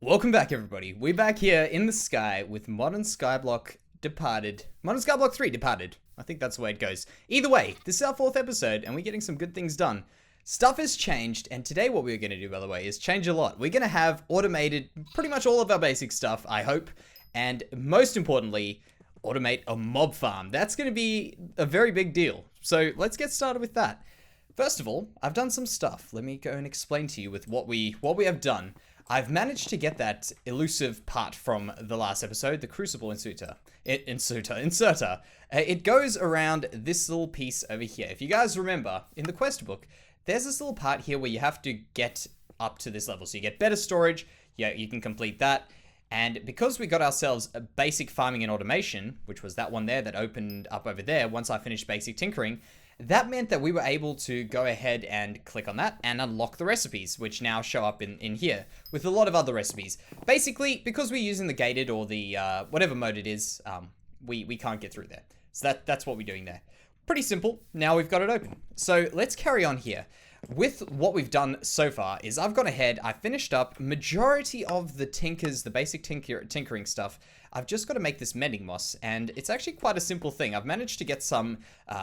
Welcome back, everybody. We're back here in the sky with Modern Skyblock Departed. Modern Skyblock 3 Departed. I think that's the way it goes. Either way, this is our 4th episode, and we're getting some good things done. Stuff has changed, and today what we're going to do, by the way, is change a lot. We're going to have automated pretty much all of our basic stuff, I hope, and most importantly, automate a mob farm. That's going to be a very big deal. So let's get started with that. First of all, I've done some stuff. Let me go and explain to you with what we have done. I've managed to get that elusive part from the last episode, the crucible inserter. It goes around this little piece over here. If you guys remember, in the quest book, there's this little part here where you have to get up to this level. So you get better storage, yeah, you can complete that. And because we got ourselves a basic farming and automation, which was that one there that opened up over there once I finished basic tinkering, that meant that we were able to go ahead and click on that and unlock the recipes, which now show up in here with a lot of other recipes. Basically, because we're using the gated or the whatever mode it is, we can't get through there. So that's what we're doing there. Pretty simple. Now we've got it open. So let's carry on here. With what we've done so far is I've gone ahead, I finished up majority of the basic tinkering stuff. I've just got to make this mending moss, and it's actually quite a simple thing. I've managed to get some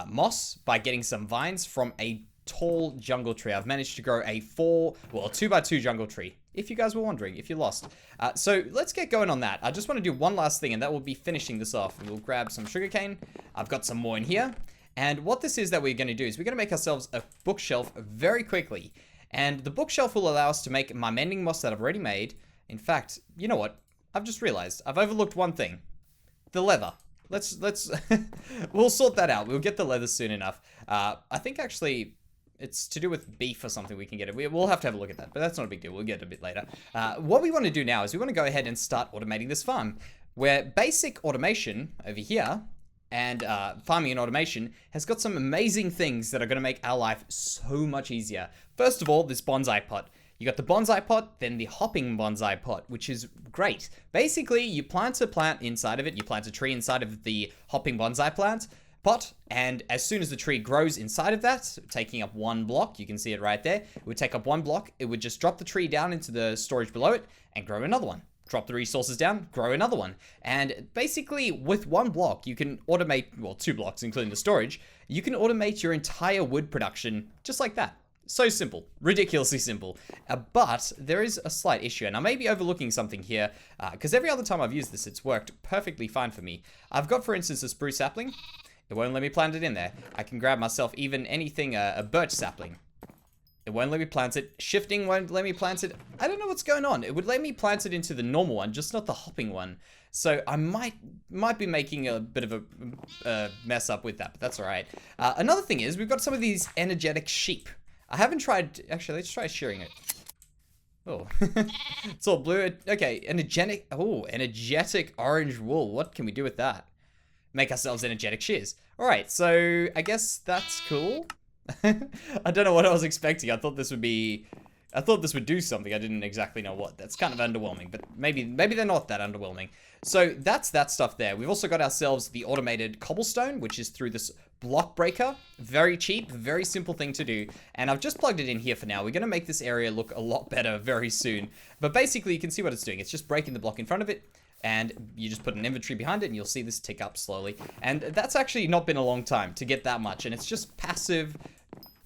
moss by getting some vines from a tall jungle tree. I've managed to grow a 2x2 jungle tree, if you guys were wondering, if you're lost. So let's get going on that. I just want to do one last thing, and that will be finishing this off. We'll grab some sugarcane. I've got some more in here. And what this is that we're going to do is we're going to make ourselves a bookshelf very quickly. And the bookshelf will allow us to make my mending moss that I've already made. In fact, you know what? I've just realized I've overlooked one thing. The leather. Let's we'll sort that out. We'll get the leather soon enough. I think actually it's to do with beef or something we can get it. We'll have to have a look at that, but that's not a big deal. We'll get it a bit later. What we want to do now is we want to go ahead and start automating this farm. Where basic automation over here and farming and automation has got some amazing things that are going to make our life so much easier. First of all, this bonsai pot. You got the bonsai pot, then the hopping bonsai pot, which is great. Basically, you plant a plant inside of it. You plant a tree inside of the hopping bonsai pot, and as soon as the tree grows inside of that, taking up one block, you can see it right there. It would take up one block. It would just drop the tree down into the storage below it and grow another one. Drop the resources down, grow another one. And basically, with one block, you can automate, well, 2 blocks, including the storage, you can automate your entire wood production just like that. So simple, ridiculously simple. But there is a slight issue, and I may be overlooking something here, because every other time I've used this, it's worked perfectly fine for me. I've got, for instance, a spruce sapling. It won't let me plant it in there. I can grab myself even anything, a birch sapling. It won't let me plant it. Shifting won't let me plant it. I don't know what's going on. It would let me plant it into the normal one, just not the hopping one. So I might be making a bit of a mess up with that, but that's all right. Another thing is we've got some of these energetic sheep. I haven't tried. Actually, let's try shearing it. Oh, it's all blue. Okay, energetic. Oh, energetic orange wool. What can we do with that? Make ourselves energetic shears. All right, so I guess that's cool. I don't know what I was expecting. I thought this would do something. I didn't exactly know what. That's kind of underwhelming, but maybe they're not that underwhelming. So that's that stuff there. We've also got ourselves the automated cobblestone, which is through this block breaker. Very cheap, very simple thing to do. And I've just plugged it in here for now. We're going to make this area look a lot better very soon. But basically, you can see what it's doing. It's just breaking the block in front of it. And you just put an inventory behind it and you'll see this tick up slowly. And that's actually not been a long time to get that much. And it's just passive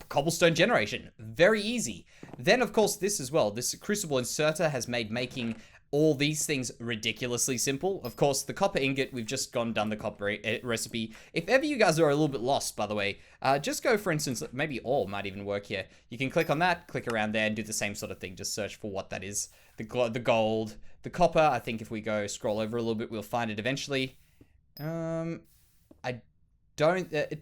cobblestone generation. Very easy. Then, of course, this as well. This crucible inserter has made making all these things ridiculously simple. Of course, the copper ingot, we've just done the copper recipe. If ever you guys are a little bit lost, by the way, just go, for instance, maybe ore might even work here. You can click on that, click around there, and do the same sort of thing. Just search for what that is. The gold, the copper. I think if we go scroll over a little bit, we'll find it eventually. It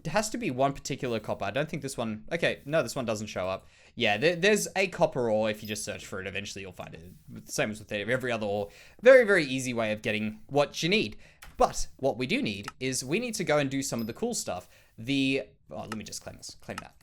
has to be one particular copper. I don't think this one, okay, no, this one doesn't show up. Yeah, there's a copper ore. If you just search for it, eventually you'll find it. Same as with every other ore. Very, very easy way of getting what you need. But what we do need is we need to go and do some of the cool stuff. Let me just claim this, claim that.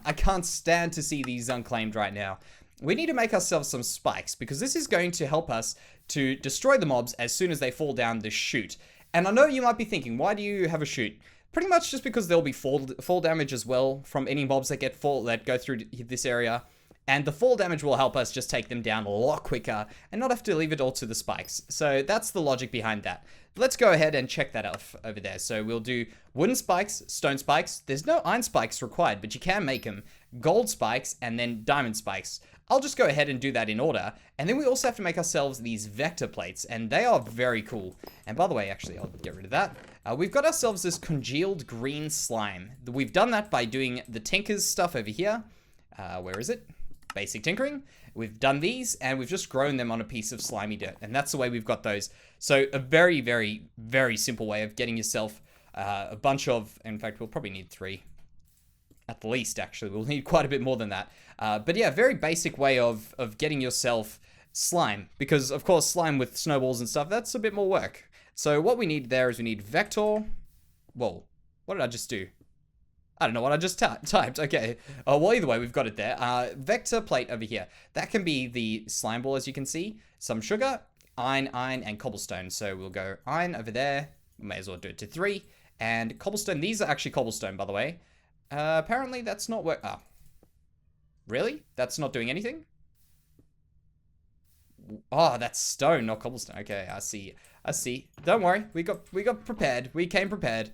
I can't stand to see these unclaimed right now. We need to make ourselves some spikes because this is going to help us to destroy the mobs as soon as they fall down the chute. And I know you might be thinking, why do you have a chute? Pretty much just because there'll be fall damage as well from any mobs that go through this area. And the fall damage will help us just take them down a lot quicker and not have to leave it all to the spikes. So that's the logic behind that. Let's go ahead and check that off over there. So we'll do wooden spikes, stone spikes. There's no iron spikes required, but you can make them. Gold spikes and then diamond spikes. I'll just go ahead and do that in order. And then we also have to make ourselves these vector plates, and they are very cool. And by the way, actually, I'll get rid of that. We've got ourselves this congealed green slime. We've done that by doing the Tinker's stuff over here. Where is it? Basic tinkering. We've done these, and we've just grown them on a piece of slimy dirt, and that's the way we've got those. So a very, very, very simple way of getting yourself a bunch of, in fact, we'll probably need 3. At the least, actually. We'll need quite a bit more than that. But yeah, very basic way of getting yourself slime. Because, of course, slime with snowballs and stuff, that's a bit more work. So what we need there is we need vector. Whoa, what did I just do? I don't know what I just typed. Okay. Well, either way, we've got it there. Vector plate over here. That can be the slime ball, as you can see. Some sugar, iron, and cobblestone. So we'll go iron over there. May as well do it to 3. And cobblestone. These are actually cobblestone, by the way. Apparently that's not work. Oh. Really? That's not doing anything? Oh, that's stone, not cobblestone. Okay, I see. I see. Don't worry. We got prepared. We came prepared.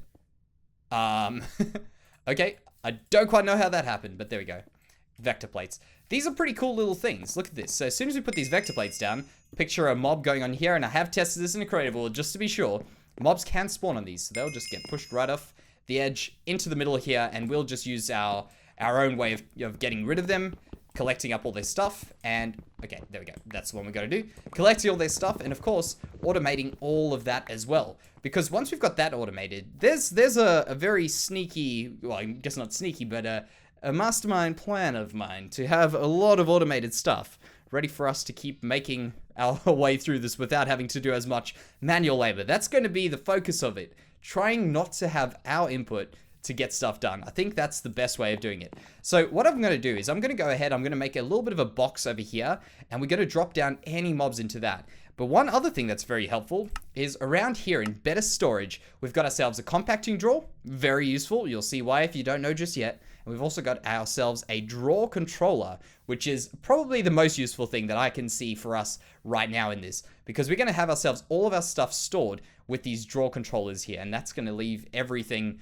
Okay, I don't quite know how that happened, but there we go. Vector plates. These are pretty cool little things. Look at this. So as soon as we put these vector plates down, picture a mob going on here, and I have tested this in a creative world just to be sure. Mobs can spawn on these, so they'll just get pushed right off the edge into the middle here, and we'll just use our own way of getting rid of them, collecting up all their stuff, and okay, there we go. That's the one we got to do. Collecting all their stuff, and of course, automating all of that as well. Because once we've got that automated, there's a very sneaky, well, I guess not sneaky, but a mastermind plan of mine to have a lot of automated stuff ready for us to keep making our way through this without having to do as much manual labor. That's going to be the focus of it. Trying not to have our input to get stuff done. I think that's the best way of doing it. So what I'm going to do is I'm going to go ahead, I'm going to make a little bit of a box over here, and we're going to drop down any mobs into that. But one other thing that's very helpful is around here in better storage, we've got ourselves a compacting drawer. Very useful. You'll see why if you don't know just yet. And we've also got ourselves a drawer controller, which is probably the most useful thing that I can see for us right now in this, because we're going to have ourselves all of our stuff stored with these drawer controllers here, and that's going to leave everything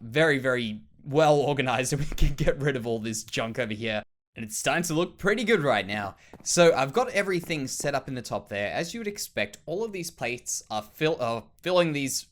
very, very well organized, and we can get rid of all this junk over here. And it's starting to look pretty good right now. So I've got everything set up in the top there. As you would expect, all of these plates are filing these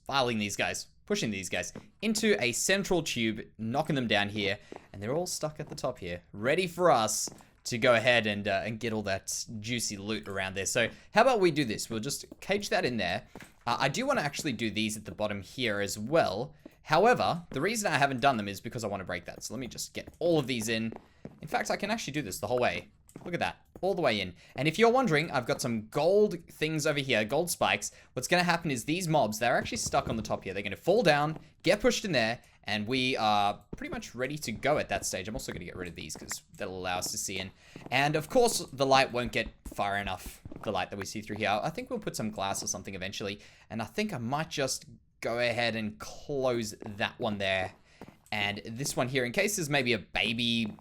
guys, pushing these guys into a central tube, knocking them down here, and they're all stuck at the top here, ready for us to go ahead and get all that juicy loot around there. So how about we do this? We'll just cage that in there. I do want to actually do these at the bottom here as well. However, the reason I haven't done them is because I want to break that. So let me just get all of these in. In fact, I can actually do this the whole way. Look at that. All the way in. And if you're wondering, I've got some gold things over here, gold spikes. What's going to happen is these mobs, they're actually stuck on the top here. They're going to fall down, get pushed in there, and we are pretty much ready to go at that stage. I'm also going to get rid of these because that'll allow us to see in. And of course, the light won't get far enough, the light that we see through here. I think we'll put some glass or something eventually. And I think I might just go ahead and close that one there. And this one here, in case there's maybe a baby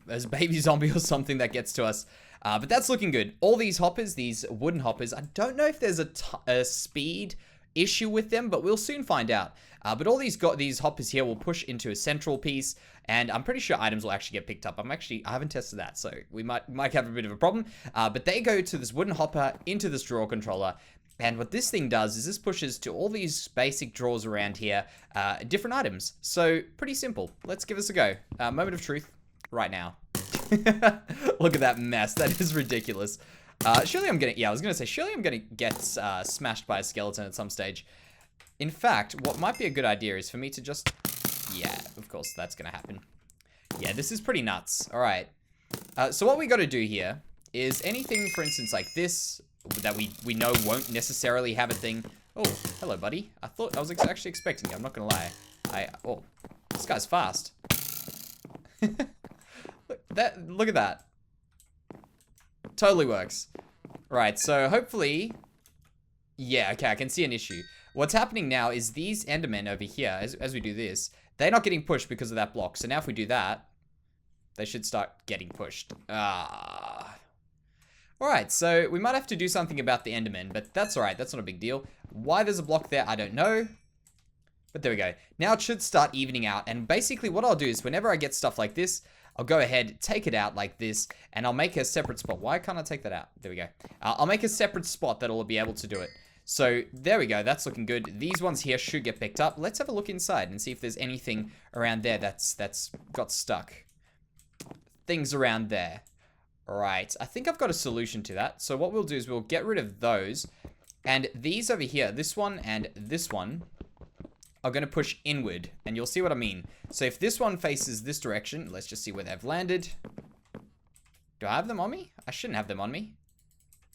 zombie or something that gets to us. But that's looking good. All these hoppers, these wooden hoppers, I don't know if there's a speed issue with them, but we'll soon find out. But all these hoppers here will push into a central piece, and I'm pretty sure items will actually get picked up. I haven't tested that, so we might have a bit of a problem. But they go to this wooden hopper into this drawer controller. And what this thing does is this pushes to all these basic drawers around here, different items. So pretty simple. Let's give this a go. Moment of truth right now. Look at that mess. That is ridiculous. Surely I'm gonna get smashed by a skeleton at some stage. In fact, what might be a good idea is for me to just, yeah, of course that's gonna happen. Yeah, this is pretty nuts. All right. So what we got to do here is anything, for instance, like this, that we know won't necessarily have a thing. Oh, hello, buddy. I was actually expecting you. I'm not gonna lie. Oh, this guy's fast. Look at that. Totally works. Right, so hopefully, yeah, okay, I can see an issue. What's happening now is these Endermen over here, as we do this, they're not getting pushed because of that block. So now if we do that, they should start getting pushed. Alright, so we might have to do something about the Endermen, but that's alright. That's not a big deal. Why there's a block there, I don't know. But there we go. Now it should start evening out. And basically what I'll do is whenever I get stuff like this, I'll go ahead, take it out like this, and I'll make a separate spot. Why can't I take that out? There we go. I'll make a separate spot that'll be able to do it. So there we go. That's looking good. These ones here should get picked up. Let's have a look inside and see if there's anything around there that's got stuck. Things around there. Alright, I think I've got a solution to that. So what we'll do is we'll get rid of those. And these over here, this one and this one, are going to push inward. And you'll see what I mean. So if this one faces this direction, let's just see where they've landed. Do I have them on me? I shouldn't have them on me.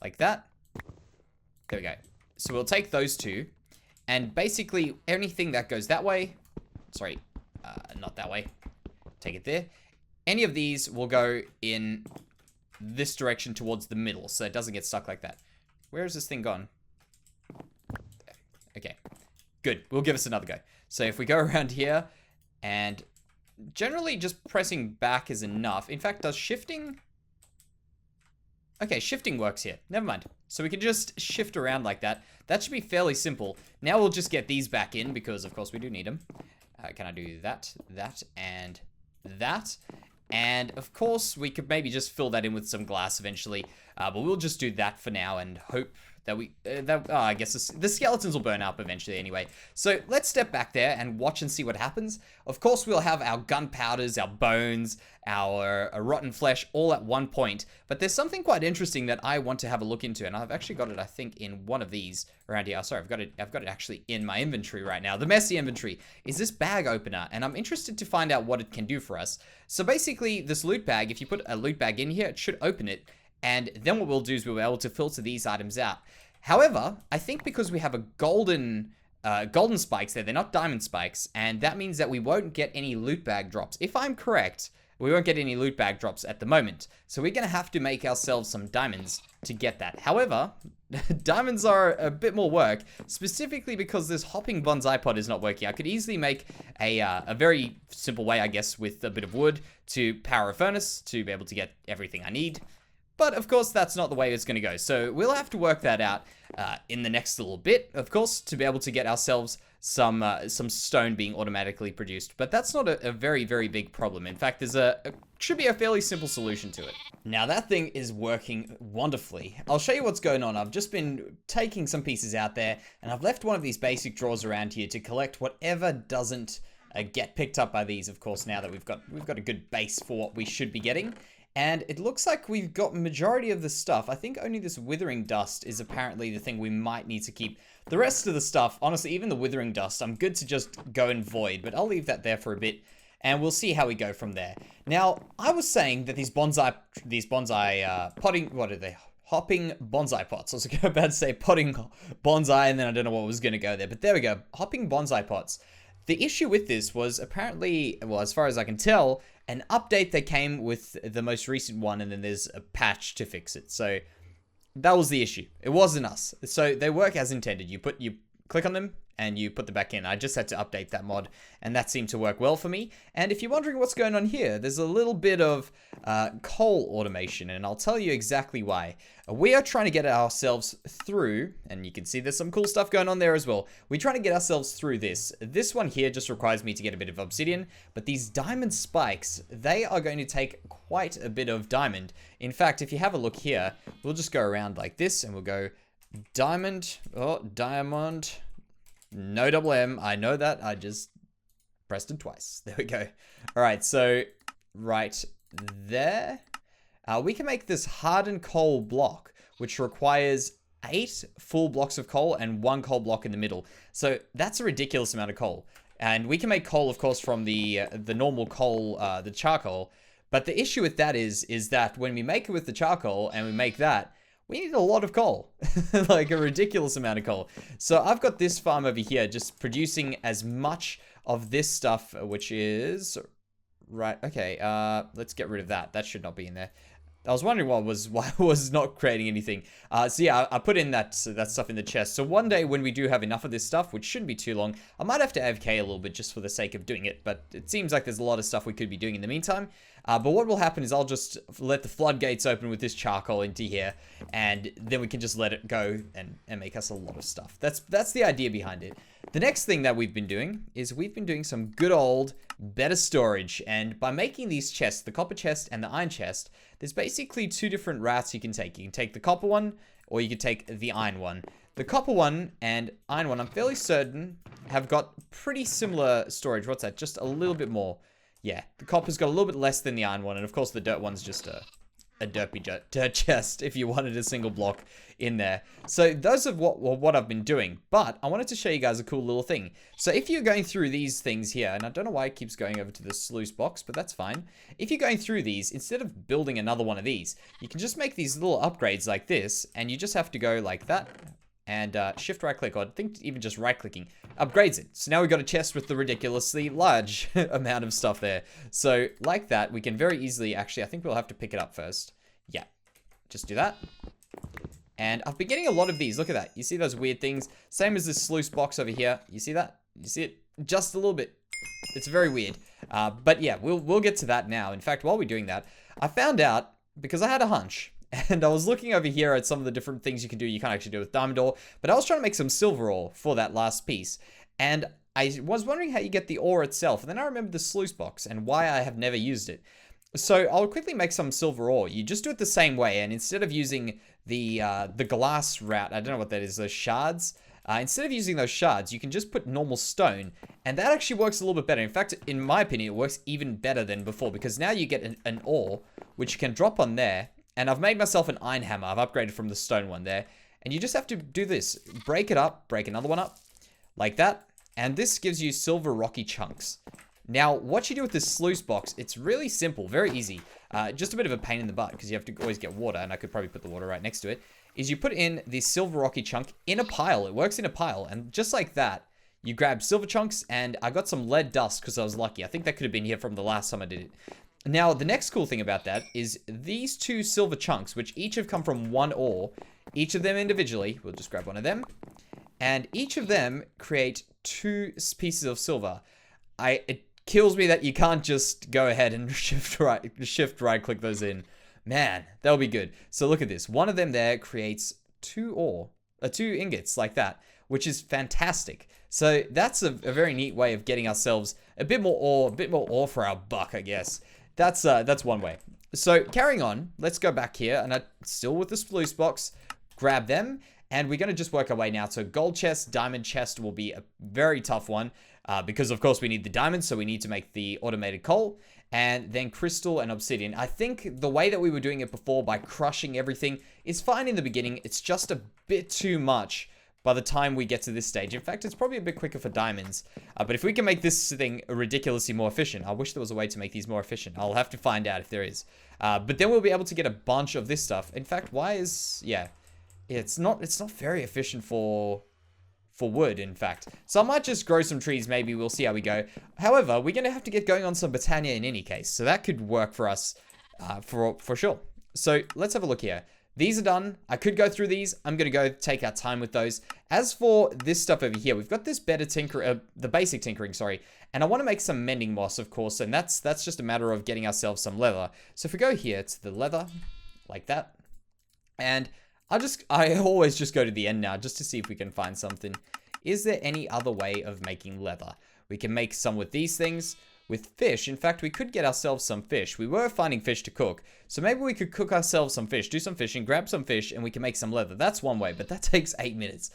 Like that. There we go. So we'll take those two. And basically anything that goes that way. Sorry, not that way. Take it there. Any of these will go in this direction towards the middle, so it doesn't get stuck like that. Where has this thing gone? There. Okay, good. We'll give us another go. So if we go around here, and generally just pressing back is enough. In fact, does shifting... Okay, shifting works here. Never mind. So we can just shift around like that. That should be fairly simple. Now we'll just get these back in, because of course we do need them. Can I do that, and that? And of course, we could maybe just fill that in with some glass eventually. But we'll just do that for now and hope that we... I guess the skeletons will burn up eventually anyway. So let's step back there and watch and see what happens. Of course, we'll have our gunpowders, our bones, our rotten flesh all at one point. But there's something quite interesting that I want to have a look into. And I've actually got it, I think, in one of these around here. Oh, sorry, I've got it actually in my inventory right now. The messy inventory is this bag opener. And I'm interested to find out what it can do for us. So basically, this loot bag, if you put a loot bag in here, it should open it. And then what we'll do is we'll be able to filter these items out. However, I think because we have a golden spikes there, they're not diamond spikes, and that means that we won't get any loot bag drops. If I'm correct, we won't get any loot bag drops at the moment. So we're going to have to make ourselves some diamonds to get that. However, diamonds are a bit more work, specifically because this hopping bonsai pot is not working. I could easily make a very simple way, I guess, with a bit of wood to power a furnace to be able to get everything I need. But, of course, that's not the way it's going to go. So we'll have to work that out in the next little bit, of course, to be able to get ourselves some stone being automatically produced. But that's not a very, very big problem. In fact, should be a fairly simple solution to it. Now, that thing is working wonderfully. I'll show you what's going on. I've just been taking some pieces out there, and I've left one of these basic drawers around here to collect whatever doesn't get picked up by these, of course, now that we've got a good base for what we should be getting. And it looks like we've got majority of the stuff. I think only this withering dust is apparently the thing we might need to keep. The rest of the stuff, honestly, even the withering dust, I'm good to just go and void, but I'll leave that there for a bit, and we'll see how we go from there. Now, I was saying that these bonsai potting, what are they? Hopping bonsai pots. I was about to say potting bonsai, and then I don't know what was going to go there, but there we go. Hopping bonsai pots. The issue with this was apparently, well, as far as I can tell, an update that came with the most recent one, and then there's a patch to fix it. So that was the issue. It wasn't us. So they work as intended. You click on them and you put them back in. I just had to update that mod, and that seemed to work well for me. And if you're wondering what's going on here, there's a little bit of coal automation, and I'll tell you exactly why. We are trying to get ourselves through, and you can see there's some cool stuff going on there as well. We're trying to get ourselves through this. This one here just requires me to get a bit of obsidian, but these diamond spikes, they are going to take quite a bit of diamond. In fact, if you have a look here, we'll just go around like this, and we'll go diamond, no double M. I know that. I just pressed it twice. There we go. All right, so right there. We can make this hardened coal block, which requires 8 full blocks of coal and 1 coal block in the middle. So that's a ridiculous amount of coal. And we can make coal, of course, from the normal coal, the charcoal. But the issue with that is that when we make it with the charcoal and we make that, we need a lot of coal, like a ridiculous amount of coal. So I've got this farm over here just producing as much of this stuff, which is right. Okay, let's get rid of that. That should not be in there. I was wondering why I was not creating anything. So yeah, I put in that stuff in the chest. So one day when we do have enough of this stuff, which shouldn't be too long, I might have to AFK a little bit just for the sake of doing it. But it seems like there's a lot of stuff we could be doing in the meantime. But what will happen is I'll just let the floodgates open with this charcoal into here, and then we can just let it go and make us a lot of stuff. That's the idea behind it. The next thing that we've been doing is we've been doing some good old better storage, and by making these chests, the copper chest and the iron chest, there's basically two different routes you can take. You can take the copper one, or you can take the iron one. The copper one and iron one, I'm fairly certain, have got pretty similar storage. What's that? Just a little bit more. Yeah, the copper's got a little bit less than the iron one, and of course the dirt one's just a dirt chest if you wanted a single block in there. So those are what I've been doing, but I wanted to show you guys a cool little thing. So if you're going through these things here, and I don't know why it keeps going over to the sluice box, but that's fine. If you're going through these, instead of building another one of these, you can just make these little upgrades like this, and you just have to go like that, and shift right click, or I think even just right clicking upgrades it. So now we've got a chest with the ridiculously large amount of stuff there. So like that, we can very easily, actually, I think we'll have to pick it up first. Yeah, just do that. And I've been getting a lot of these. Look at that. You see those weird things? Same as this sluice box over here. You see that? You see it? Just a little bit. It's very weird. But yeah, we'll get to that now. In fact, while we're doing that, I found out, because I had a hunch, and I was looking over here at some of the different things you can do. You can't actually do with diamond ore, but I was trying to make some silver ore for that last piece. And I was wondering how you get the ore itself. And then I remembered the sluice box and why I have never used it. So I'll quickly make some silver ore. You just do it the same way, and instead of using the glass route, I don't know what that is, those shards. Instead of using those shards, you can just put normal stone, and that actually works a little bit better. In fact, in my opinion, it works even better than before, because now you get an ore, which you can drop on there, and I've made myself an iron hammer. I've upgraded from the stone one there, and you just have to do this. Break it up, break another one up, like that, and this gives you silver rocky chunks. Now, what you do with this sluice box, it's really simple, very easy. Just a bit of a pain in the butt, because you have to always get water, and I could probably put the water right next to it, is you put in the silver rocky chunk in a pile. It works in a pile, and just like that, you grab silver chunks, and I got some lead dust, because I was lucky. I think that could have been here from the last time I did it. Now, the next cool thing about that is these two silver chunks, which each have come from one ore, each of them individually, we'll just grab one of them, and each of them create two pieces of silver. It kills me that you can't just go ahead and shift right click those in. Man, that'll be good. So look at this. One of them there creates two ingots like that, which is fantastic. So that's a very neat way of getting ourselves a bit more ore for our buck, I guess. That's one way. So carrying on, let's go back here, and still with the sluice box, grab them, and we're going to just work our way now. So gold chest, diamond chest will be a very tough one. Because of course we need the diamonds, so we need to make the automated coal, and then crystal and obsidian. I think the way that we were doing it before by crushing everything is fine in the beginning. It's just a bit too much by the time we get to this stage. In fact, it's probably a bit quicker for diamonds. But if we can make this thing ridiculously more efficient, I wish there was a way to make these more efficient. I'll have to find out if there is. But then we'll be able to get a bunch of this stuff. In fact, it's not very efficient for wood, in fact. So I might just grow some trees, maybe. We'll see how we go. However, we're going to have to get going on some Botania in any case. So that could work for us for sure. So let's have a look here. These are done. I could go through these. I'm going to go take our time with those. As for this stuff over here, we've got this better the basic tinkering, sorry. And I want to make some mending moss, of course. And that's just a matter of getting ourselves some leather. So if we go here to the leather, like that. And I always just go to the end now just to see if we can find something. Is there any other way of making leather? We can make some with these things, with fish. In fact, we could get ourselves some fish. We were finding fish to cook, so maybe we could cook ourselves some fish, do some fishing, grab some fish, and we can make some leather. That's one way, but that takes 8 minutes,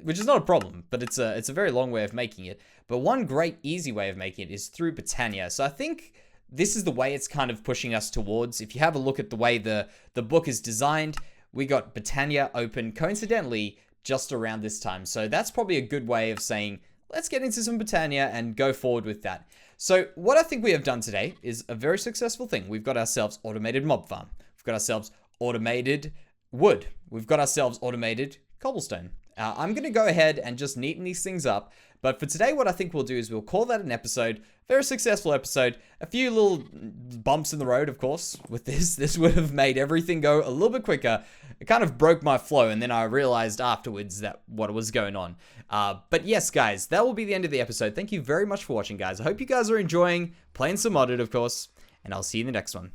which is not a problem, but it's a very long way of making it. But one great easy way of making it is through Botania. So I think this is the way it's kind of pushing us towards. If you have a look at the way the book is designed, we got Botania open, coincidentally, just around this time. So that's probably a good way of saying, let's get into some Botania and go forward with that. So what I think we have done today is a very successful thing. We've got ourselves automated mob farm. We've got ourselves automated wood. We've got ourselves automated cobblestone. I'm going to go ahead and just neaten these things up. But for today, what I think we'll do is we'll call that an episode. Very successful episode. A few little bumps in the road, of course, with this. This would have made everything go a little bit quicker. It kind of broke my flow, and then I realized afterwards that what was going on. But yes, guys, that will be the end of the episode. Thank you very much for watching, guys. I hope you guys are enjoying playing some modded, of course. and I'll see you in the next one.